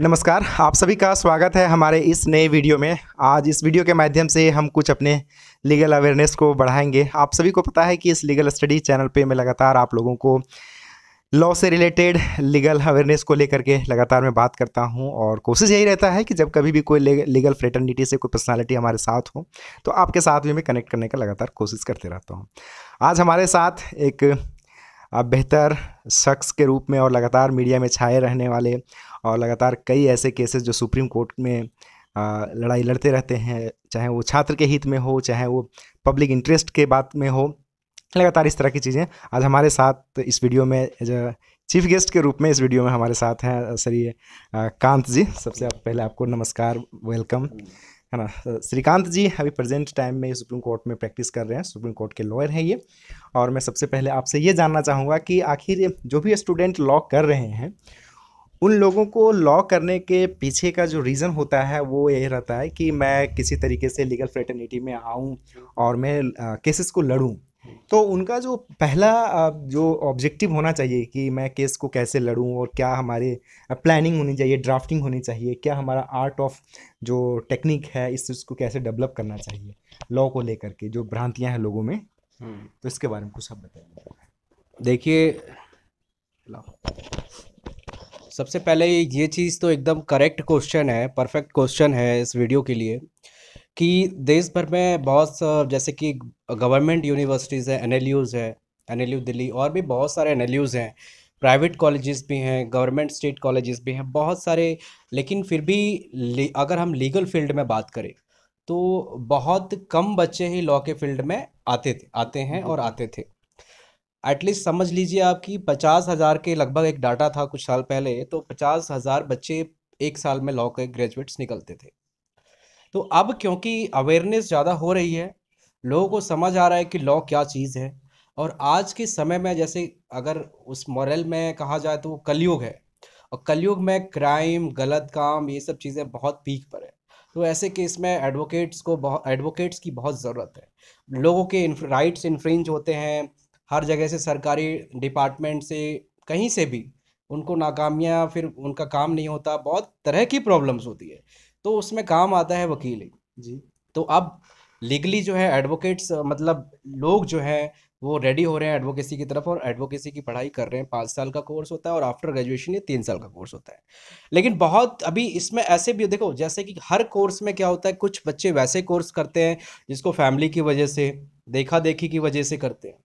नमस्कार, आप सभी का स्वागत है हमारे इस नए वीडियो में। आज इस वीडियो के माध्यम से हम कुछ अपने लीगल अवेयरनेस को बढ़ाएंगे। आप सभी को पता है कि इस लीगल स्टडी चैनल पे मैं लगातार आप लोगों को लॉ से रिलेटेड लीगल अवेयरनेस को लेकर के लगातार मैं बात करता हूं और कोशिश यही रहता है कि जब कभी भी कोई लीगल फ्रेटर्निटी से कोई पर्सनालिटी हमारे साथ हो तो आपके साथ भी मैं कनेक्ट करने का लगातार कोशिश करते रहता हूँ। आज हमारे साथ एक बेहतर शख्स के रूप में और लगातार मीडिया में छाए रहने वाले और लगातार कई ऐसे केसेस जो सुप्रीम कोर्ट में लड़ाई लड़ते रहते हैं, चाहे वो छात्र के हित में हो, चाहे वो पब्लिक इंटरेस्ट के बात में हो, लगातार इस तरह की चीज़ें। आज हमारे साथ इस वीडियो में एज चीफ गेस्ट के रूप में इस वीडियो में हमारे साथ हैं श्री कांत जी। सबसे पहले आपको नमस्कार, वेलकम, है ना। श्रीकांत जी अभी प्रेजेंट टाइम में सुप्रीम कोर्ट में प्रैक्टिस कर रहे हैं, सुप्रीम कोर्ट के लॉयर हैं ये। और मैं सबसे पहले आपसे ये जानना चाहूँगा कि आखिर जो भी स्टूडेंट लॉ कर रहे हैं उन लोगों को लॉ करने के पीछे का जो रीज़न होता है वो यही रहता है कि मैं किसी तरीके से लीगल फ्रेटर्निटी में आऊँ और मैं केसेस को लड़ूँ। तो उनका जो पहला जो ऑब्जेक्टिव होना चाहिए कि मैं केस को कैसे लड़ूँ और क्या हमारे प्लानिंग होनी चाहिए, ड्राफ्टिंग होनी चाहिए, क्या हमारा आर्ट ऑफ जो टेक्निक है इस चीज़ को कैसे डेवलप करना चाहिए लॉ को लेकर के, जो भ्रांतियाँ हैं लोगों में, तो इसके बारे में कुछ आप बताइए। देखिए, सबसे पहले ये चीज़ तो एकदम करेक्ट क्वेश्चन है, परफेक्ट क्वेश्चन है इस वीडियो के लिए कि देश भर में बहुत जैसे कि गवर्नमेंट यूनिवर्सिटीज़ है, एनएलयूज़ है, एनएलयू दिल्ली, और भी बहुत सारे एनएलयूज़ हैं, प्राइवेट कॉलेजेस भी हैं, गवर्नमेंट स्टेट कॉलेजेस भी हैं, बहुत सारे। लेकिन फिर भी अगर हम लीगल फील्ड में बात करें तो बहुत कम बच्चे ही लॉ के फील्ड में आते हैं और आते थे। एटलीस्ट समझ लीजिए आपकी 50,000 के लगभग एक डाटा था कुछ साल पहले, तो 50,000 बच्चे एक साल में लॉ के ग्रेजुएट्स निकलते थे। तो अब क्योंकि अवेयरनेस ज़्यादा हो रही है, लोगों को समझ आ रहा है कि लॉ क्या चीज़ है, और आज के समय में जैसे अगर उस मॉरल में कहा जाए तो वो कलयुग है, और कलयुग में क्राइम, गलत काम, ये सब चीज़ें बहुत पीक पर है। तो ऐसे केस में एडवोकेट्स की बहुत ज़रूरत है। लोगों के राइट्स इन्फ्रिंज होते हैं हर जगह से, सरकारी डिपार्टमेंट से, कहीं से भी उनको नाकामियाँ, फिर उनका काम नहीं होता, बहुत तरह की प्रॉब्लम्स होती है। तो उसमें काम आता है वकील ही जी। तो अब लीगली जो है एडवोकेट्स, मतलब लोग जो हैं वो रेडी हो रहे हैं एडवोकेसी की तरफ, और एडवोकेसी की पढ़ाई कर रहे हैं। 5 साल का कोर्स होता है और आफ्टर ग्रेजुएशन ये 3 साल का कोर्स होता है। लेकिन बहुत अभी इसमें ऐसे भी देखो, जैसे कि हर कोर्स में क्या होता है, कुछ बच्चे वैसे कोर्स करते हैं जिसको फैमिली की वजह से, देखा देखी की वजह से करते हैं,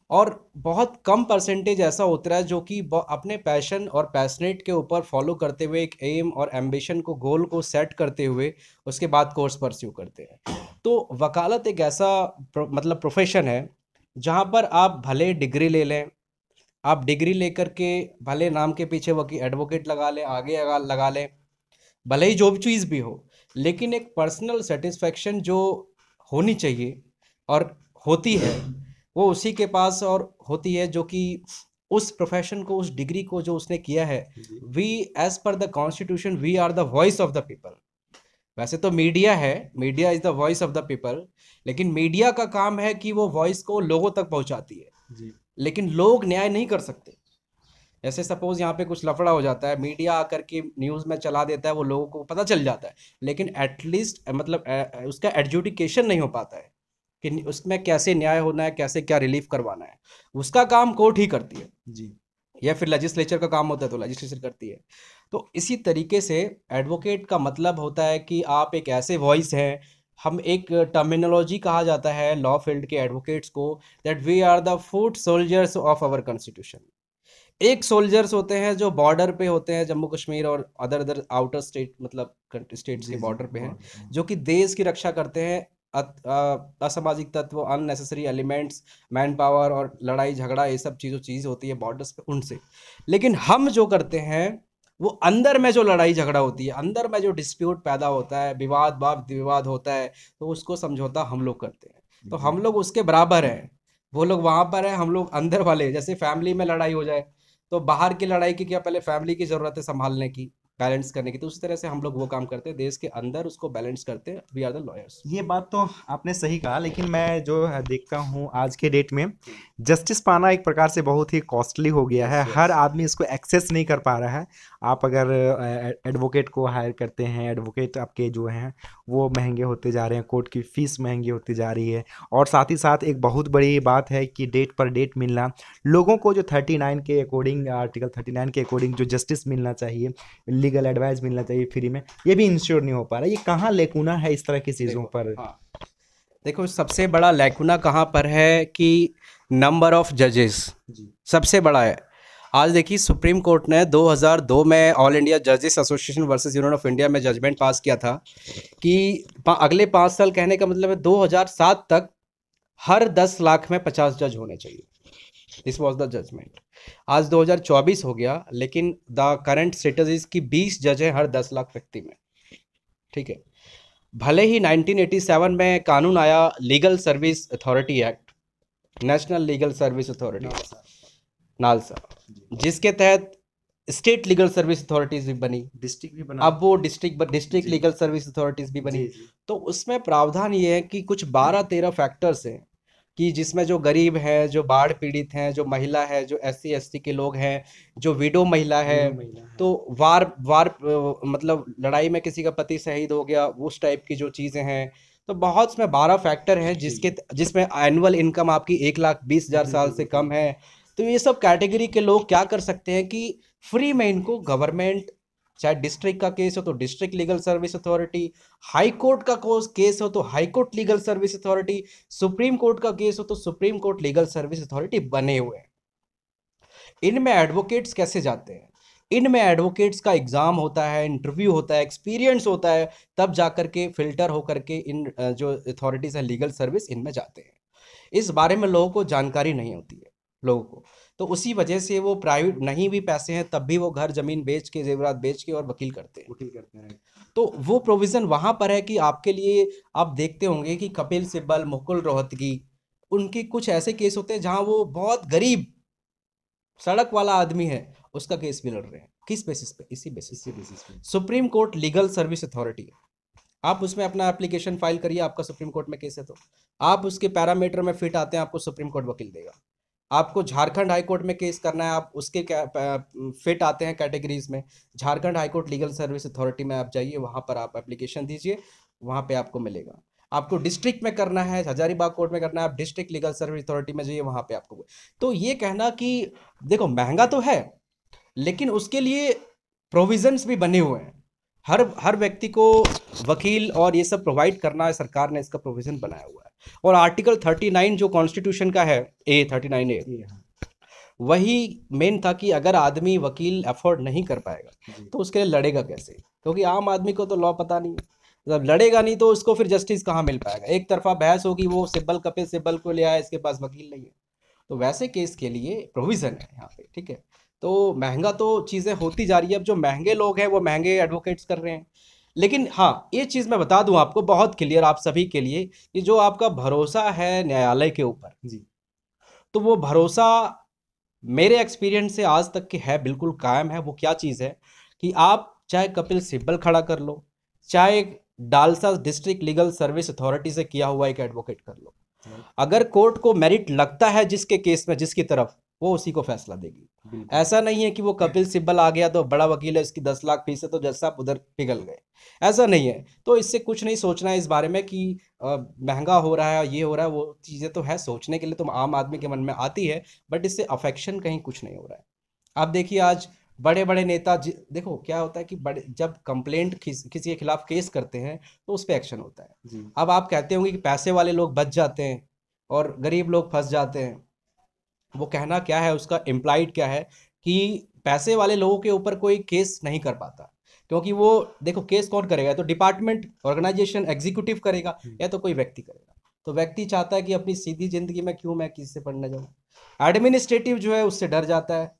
और बहुत कम परसेंटेज ऐसा होता है जो कि अपने पैशन और पैशनेट के ऊपर फॉलो करते हुए, एक एम और एम्बिशन को, गोल को सेट करते हुए उसके बाद कोर्स परस्यू करते हैं। तो वकालत एक ऐसा मतलब प्रोफेशन है जहाँ पर आप भले डिग्री ले लें, आप डिग्री लेकर के भले नाम के पीछे वकील एडवोकेट लगा लें, आगे लगा लें, भले ही जो भी चीज़ भी हो, लेकिन एक पर्सनल सेटिस्फेक्शन जो होनी चाहिए और होती है, वो उसी के पास और होती है जो कि उस प्रोफेशन को, उस डिग्री को जो उसने किया है। We, as per the constitution, we are the voice of the people. वैसे तो मीडिया है, media is the voice of the people, लेकिन मीडिया का काम है कि वो वॉइस को लोगों तक पहुंचाती है। जी। लेकिन लोग न्याय नहीं कर सकते। जैसे सपोज यहाँ पे कुछ लफड़ा हो जाता है, मीडिया आकर के न्यूज़ में चला देता है, वो लोगों को पता चल जाता है, लेकिन एटलीस्ट मतलब उसका एडजुडिकेशन नहीं हो पाता है कि उसमें कैसे न्याय होना है, कैसे क्या रिलीफ करवाना है। उसका काम कोर्ट ही करती है, जी। या फिर लेजिस्लेचर का काम होता है तो लेजिस्लेचर करती है। तो इसी तरीके से एडवोकेट का मतलब होता है कि आप एक ऐसे वॉइस हैं, हम एक टर्मिनोलॉजी कहा जाता है लॉ फील्ड के एडवोकेट्स को, that we are the foot soldiers of our constitution. एक सोल्जर्स होते हैं जो बॉर्डर पे होते हैं, जम्मू कश्मीर और अदर अदर आउटर स्टेट, मतलब स्टेट्स के जी। बॉर्डर पे हैं, जी। जो कि देश की रक्षा करते हैं। असामाजिक तत्व, अननेसेसरी एलिमेंट्स, मैन पावर और लड़ाई झगड़ा, ये सब चीज़ होती है बॉर्डर्स पे, उनसे। लेकिन हम जो करते हैं वो अंदर में जो लड़ाई झगड़ा होती है, अंदर में जो डिस्प्यूट पैदा होता है, विवाद वाद विवाद होता है, तो उसको समझौता हम लोग करते हैं। तो जी। हम लोग उसके बराबर हैं। वो लोग वहाँ पर हैं, हम लोग अंदर वाले। जैसे फैमिली में लड़ाई हो जाए तो बाहर की लड़ाई की क्या, पहले फैमिली की ज़रूरत है संभालने की, बैलेंस करने की, तो उस तरह से हम लोग वो काम करते हैं, देश के अंदर उसको बैलेंस करते हैं, वी आर द लॉयर्स। ये बात तो आपने सही कहा, लेकिन मैं जो देखता हूँ आज के डेट में जस्टिस पाना एक प्रकार से बहुत ही कॉस्टली हो गया है। यस हर यस। आदमी इसको एक्सेस नहीं कर पा रहा है। आप अगर एडवोकेट को हायर करते हैं, एडवोकेट आपके जो हैं वो महंगे होते जा रहे हैं, कोर्ट की फीस महंगी होती जा रही है। और साथ ही साथ एक बहुत बड़ी बात है कि डेट पर डेट मिलना, लोगों को जो 39 के अकॉर्डिंग, आर्टिकल 39 के अकॉर्डिंग जो जस्टिस मिलना चाहिए, लीगल एडवाइस मिलना चाहिए फ्री में, ये भी इंश्योर नहीं हो पा रहा। ये कहाँ लेकुना है इस तरह की चीज़ों देखो, पर? हाँ, देखो सबसे बड़ा लैकुना कहाँ पर है कि नंबर ऑफ जजेस जी सबसे बड़ा है। आज देखिए, सुप्रीम कोर्ट ने 2002 में ऑल इंडिया जजेस association versus union of India में जजमेंट पास किया था कि अगले 5 साल, कहने का मतलब है 2007 तक, हर 10 लाख में 50 जज होने चाहिए। This was the judgement. आज 2024 हो गया, लेकिन द करंट स्टेटस इज कि 20 जज हैं हर 10 लाख व्यक्ति में। ठीक है। भले ही 1987 में कानून आया, legal service authority act, national legal service authority, NALSA, जिसके तहत स्टेट लीगल सर्विस अथॉरिटीज भी बनी, डिस्ट्रिक्ट भी बना। अब वो डिस्ट्रिक्ट जी लीगल सर्विस अथॉरिटीज भी बनी। जी जी तो उसमें प्रावधान ये है कि कुछ 12-13 फैक्टर्स हैं कि जिसमें जो गरीब है, जो बाढ़ पीड़ित हैं, जो महिला है, जो SC ST के लोग हैं, जो विडो महिला है, विडो महिला है। तो वार वार मतलब लड़ाई में किसी का पति शहीद हो गया, उस टाइप की जो चीज़ें हैं। तो बहुत इसमें 12 फैक्टर हैं जिसमें एनुअल इनकम आपकी 1,20,000 साल से कम है। तो ये सब कैटेगरी के लोग क्या कर सकते हैं कि फ्री में इनको गवर्नमेंट, चाहे डिस्ट्रिक्ट का केस हो तो district legal service authority, high court का केस हो तो high court legal service authority, supreme court का केस हो तो supreme court legal service authority बने हुए हैं। इनमें एडवोकेट्स कैसे जाते हैं? इनमें एडवोकेट्स का एग्जाम होता है, इंटरव्यू होता है, एक्सपीरियंस होता है, तब जाकर के फिल्टर होकर के इन जो अथॉरिटीज है लीगल सर्विस, इनमें जाते हैं। इस बारे में लोगों को जानकारी नहीं होती है, लोगों को। तो उसी वजह से वो प्राइवेट, नहीं भी पैसे हैं तब भी वो घर जमीन बेच के, जेवरात बेच के और वकील करते हैं। वकील करते हैं। तो वो प्रोविज़न वहाँ पर है कि आपके लिए, आप देखते होंगे कि कपिल सिब्बल, मुकुल रोहतगी, उनके कुछ ऐसे केस होते हैं जहाँ वो बहुत गरीब सड़क वाला आदमी है, उसका केस भी लड़ रहे हैं। किस बेसिस पे? इसी बेसिस इसी पे। बेसिस पे। Supreme court legal service authority है। आप उसमें अपना एप्लीकेशन फाइल करिए, आपका सुप्रीम कोर्ट में केस है तो आप उसके पैरामीटर में फिट आते हैं, आपको सुप्रीम कोर्ट वकील देगा। आपको झारखंड हाई कोर्ट में केस करना है, आप उसके फिट आते हैं कैटेगरीज में, Jharkhand high court legal service authority में आप जाइए, वहाँ पर आप एप्लीकेशन दीजिए, वहाँ पे आपको मिलेगा। आपको डिस्ट्रिक्ट में करना है, हजारीबाग कोर्ट में करना है, आप डिस्ट्रिक्ट लीगल सर्विस अथॉरिटी में जाइए, वहाँ पे आपको। तो ये कहना कि देखो महंगा तो है, लेकिन उसके लिए प्रोविजंस भी बने हुए हैं। हर व्यक्ति को वकील और ये सब प्रोवाइड करना है, सरकार ने इसका प्रोविजन बनाया हुआ है। और आर्टिकल 39 जो कॉन्स्टिट्यूशन का है, A39A, ये हाँ। वही मेन था कि अगर आदमी वकील अफोर्ड नहीं कर पाएगा जी। तो उसके लिए लड़ेगा कैसे? क्योंकि आम आदमी को तो लॉ पता नहीं है। जब लड़ेगा नहीं तो उसको फिर जस्टिस कहाँ मिल पाएगा? एक तरफा बहस होगी, वो सिब्बल, कपिल सिब्बल को ले आया, इसके पास वकील नहीं है। तो वैसे केस के लिए प्रोविज़न है यहाँ पे, ठीक है। तो महंगा तो चीज़ें होती जा रही है, अब जो महंगे लोग हैं वो महंगे एडवोकेट्स कर रहे हैं। लेकिन हाँ, ये चीज़ मैं बता दूं आपको बहुत क्लियर, आप सभी के लिए, कि जो आपका भरोसा है न्यायालय के ऊपर, जी तो वो भरोसा मेरे एक्सपीरियंस से आज तक के है, बिल्कुल कायम है। वो क्या चीज़ है कि आप चाहे कपिल सिब्बल खड़ा कर लो, चाहे DALSA district legal service authority से किया हुआ एक एडवोकेट कर लो, अगर कोर्ट को मेरिट लगता है जिसके केस में, जिसकी तरफ, वो उसी को फैसला देगी। बिल्कुल। ऐसा नहीं है कि वो कपिल सिब्बल आ गया तो बड़ा वकील है, इसकी 10 लाख फीस है तो जज साहब उधर पिघल गए, ऐसा नहीं है। तो इससे कुछ नहीं सोचना है इस बारे में कि महंगा हो रहा है, ये हो रहा है, वो चीज़ें तो है सोचने के लिए, तो आम आदमी के मन में आती है, बट इससे अफेक्शन कहीं कुछ नहीं हो रहा है। आप देखिए आज बड़े बड़े नेता, देखो क्या होता है कि बड़े जब कंप्लेंट किसी के खिलाफ केस करते हैं तो उस पर एक्शन होता है। जी अब आप कहते होंगे कि पैसे वाले लोग बच जाते हैं और गरीब लोग फंस जाते हैं। वो कहना क्या है, उसका इम्प्लाइड क्या है कि पैसे वाले लोगों के ऊपर कोई केस नहीं कर पाता, क्योंकि वो, देखो केस कौन करेगा? तो डिपार्टमेंट, ऑर्गेनाइजेशन, एग्जीक्यूटिव करेगा, या तो कोई व्यक्ति करेगा। तो व्यक्ति चाहता है कि अपनी सीधी जिंदगी में क्यों मैं किसी से पढ़ने जाऊँ। एडमिनिस्ट्रेटिव जो है उससे डर जाता है,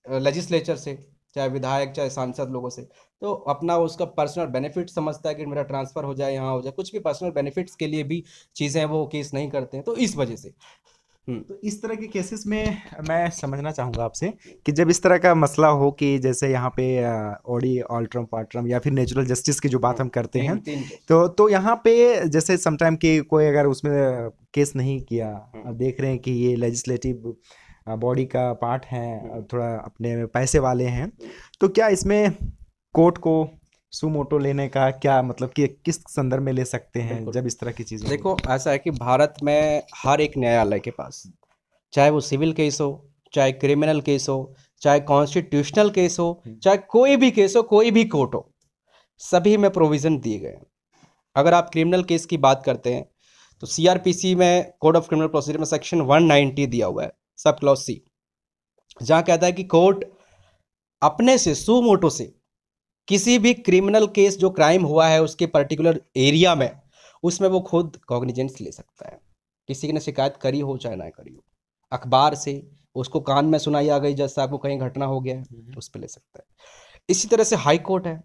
लेजिस्लेचर से, चाहे विधायक चाहे सांसद लोगों से। तो अपना उसका पर्सनल बेनिफिट समझता है कि मेरा ट्रांसफ़र हो जाए, यहाँ हो जाए, कुछ भी पर्सनल बेनिफिट्स के लिए भी चीज़ें वो केस नहीं करते हैं, तो इस वजह से। तो इस तरह के केसेस में मैं समझना चाहूँगा आपसे कि जब इस तरह का मसला हो कि जैसे यहाँ पे ऑडी ऑल्ट्रम पाट्रम या फिर नेचुरल जस्टिस की जो बात हम करते हैं, तीन केस। तो यहाँ पे जैसे समटाइम कि कोई अगर उसमें केस नहीं किया, अब देख रहे हैं कि ये लेजिस्लेटिव बॉडी का पार्ट है, थोड़ा अपने पैसे वाले हैं, तो क्या इसमें कोर्ट को सुमोटो लेने का क्या मतलब कि किस संदर्भ में ले सकते हैं बिल्कुल। जब इस तरह की चीज़ें देखो ऐसा है कि भारत में हर एक न्यायालय के पास, चाहे वो सिविल केस हो, चाहे क्रिमिनल केस हो, चाहे कॉन्स्टिट्यूशनल केस हो, चाहे कोई भी केस हो, कोई भी कोर्ट हो, सभी में प्रोविज़न दिए गए हैं। अगर आप क्रिमिनल केस की बात करते हैं तो सीआरपीसी में, कोड ऑफ क्रिमिनल प्रोसीजर में सेक्शन 190 दिया हुआ है, सब क्लॉज सी, जहाँ कहता है कि कोर्ट अपने से सुमोटो से किसी भी क्रिमिनल केस जो क्राइम हुआ है उसके पर्टिकुलर एरिया में, उसमें वो खुद कॉग्निजेंस ले सकता है। किसी ने शिकायत करी हो चाहे ना करी हो, अखबार से उसको कान में सुनाई आ गई, जज साहब को कहीं घटना हो गया है, उस पर ले सकता है। इसी तरह से हाई कोर्ट है,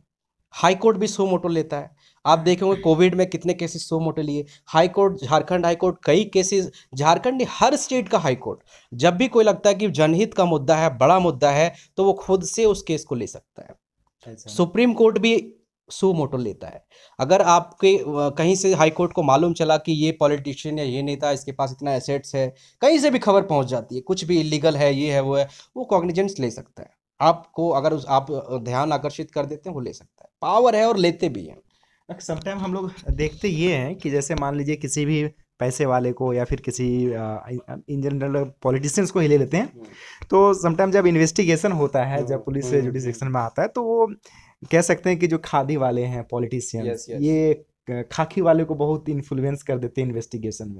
हाई कोर्ट भी सो मोटो लेता है। आप देखेंगे कोविड में कितने केसेस सो मोटो लिए। High court, Jharkhand high court, कई केसेस, झारखंड नहीं हर स्टेट का हाई कोर्ट, जब भी कोई लगता है कि जनहित का मुद्दा है, बड़ा मुद्दा है, तो वो खुद से उस केस को ले सकता है। सुप्रीम कोर्ट भी सो मोटो लेता है। अगर आपके कहीं से हाई कोर्ट को मालूम चला कि ये पॉलिटिशियन या ये नेता, इसके पास इतना एसेट्स है, कहीं से भी खबर पहुंच जाती है, कुछ भी इलीगल है, ये है वो है, वो कॉग्निजेंस ले सकता है। आपको अगर आप ध्यान आकर्षित कर देते हैं, वो ले सकता है, पावर है और लेते भी हैं। समटाइम हम लोग देखते ये हैं कि जैसे मान लीजिए किसी भी पैसे वाले को या फिर किसी इन जनरल पॉलिटिशियंस को ही ले लेते हैं, तो समटाइम जब इन्वेस्टिगेशन होता है, जब पुलिस से जुडिशेक्शन में आता है, तो वो कह सकते हैं कि जो खादी वाले हैं पॉलिटिशियंस, Yes, yes. ये खाकी वाले को बहुत इन्फ्लुएंस कर देते हैं इन्वेस्टिगेशन में।